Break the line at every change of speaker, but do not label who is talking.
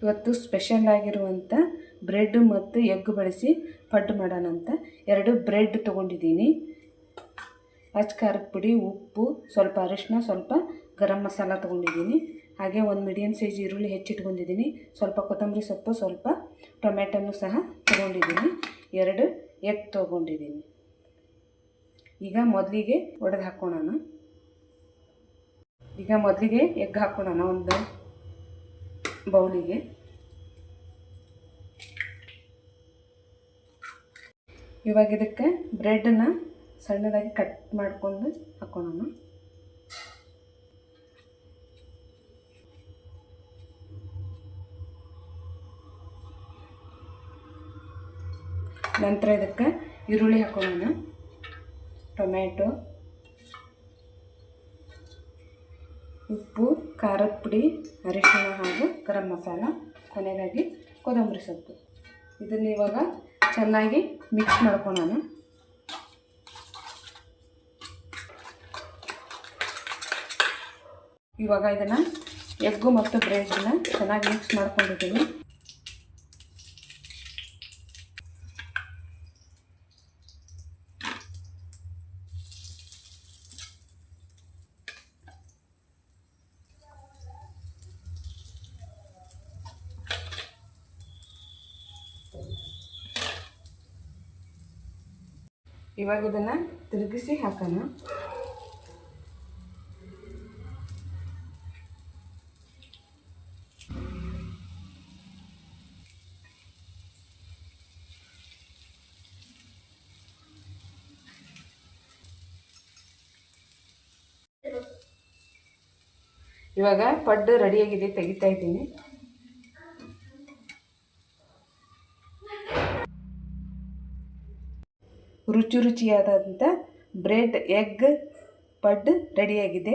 ಇವತ್ತು ಸ್ಪೆಷಲ್ ಆಗಿರುವಂಥ ಬ್ರೆಡ್ ಮತ್ತು ಎಗ್ ಬಳಸಿ ಪಡ್ಡು ಮಾಡೋಣ ಅಂತ 2 ಬ್ರೆಡ್ ತೊಗೊಂಡಿದ್ದೀನಿ. ಅಚ್ಚ ಖಾರದ ಪುಡಿ, ಉಪ್ಪು, ಸ್ವಲ್ಪ ಅರಿಶಿನ, ಸ್ವಲ್ಪ ಗರಂ ಮಸಾಲ ತೊಗೊಂಡಿದ್ದೀನಿ. ಹಾಗೆ ಒಂದು ಮೀಡಿಯಮ್ ಸೈಜ್ ಈರುಳ್ಳಿ ಹೆಚ್ಚಿಟ್ಕೊಂಡಿದ್ದೀನಿ. ಸ್ವಲ್ಪ ಕೊತ್ತಂಬರಿ ಸೊಪ್ಪು, ಸ್ವಲ್ಪ ಟೊಮೆಟೊನೂ ಸಹ ತೊಗೊಂಡಿದ್ದೀನಿ. 2 ಎಗ್ ತೊಗೊಂಡಿದ್ದೀನಿ. ಈಗ ಮೊದಲಿಗೆ ಒಡೆದು ಹಾಕ್ಕೊಳ್ಳೋಣ. ಎಗ್ ಹಾಕ್ಕೊಳ್ಳೋಣ ಒಂದು ಬೌಲಿಗೆ. ಇವಾಗ ಇದಕ್ಕೆ ಬ್ರೆಡ್ನ ಸಣ್ಣದಾಗಿ ಕಟ್ ಮಾಡ್ಕೊಂಡು ಹಾಕ್ಕೊಳ್ಳೋಣ. ನಂತರ ಇದಕ್ಕೆ ಈರುಳ್ಳಿ ಹಾಕ್ಕೊಳ್ಳೋಣ, ಟೊಮೆಟೊ, ಉಪ್ಪು, ಖಾರದ ಪುಡಿ, ಅರಿಶಿನ ಹಾಗೂ ಗರಂ ಮಸಾಲ, ಕೊನೆಯದಾಗಿ ಕೊತ್ತಂಬರಿ ಸೊಪ್ಪು. ಇದನ್ನು ಇವಾಗ ಚೆನ್ನಾಗಿ ಮಿಕ್ಸ್ ಮಾಡ್ಕೊಳ್ಳೋಣ. ಇವಾಗ ಇದನ್ನು ಎಗ್ಗು ಮತ್ತು ಬ್ರೆಡ್ನ ಚೆನ್ನಾಗಿ ಮಿಕ್ಸ್ ಮಾಡ್ಕೊಂಡಿದ್ದೀನಿ. ಇವಾಗ ಇದನ್ನು ತಿರುಗಿಸಿ ಹಾಕೋಣ. ಇವಾಗ ಪಡ್ಡು ರೆಡಿಯಾಗಿದೆ, ತೆಗಿತಾ ಇದ್ದೀನಿ. ರುಚಿಯಾದಂಥ ಬ್ರೆಡ್ ಎಗ್ ಪಡ್ಡು ರೆಡಿಯಾಗಿದೆ.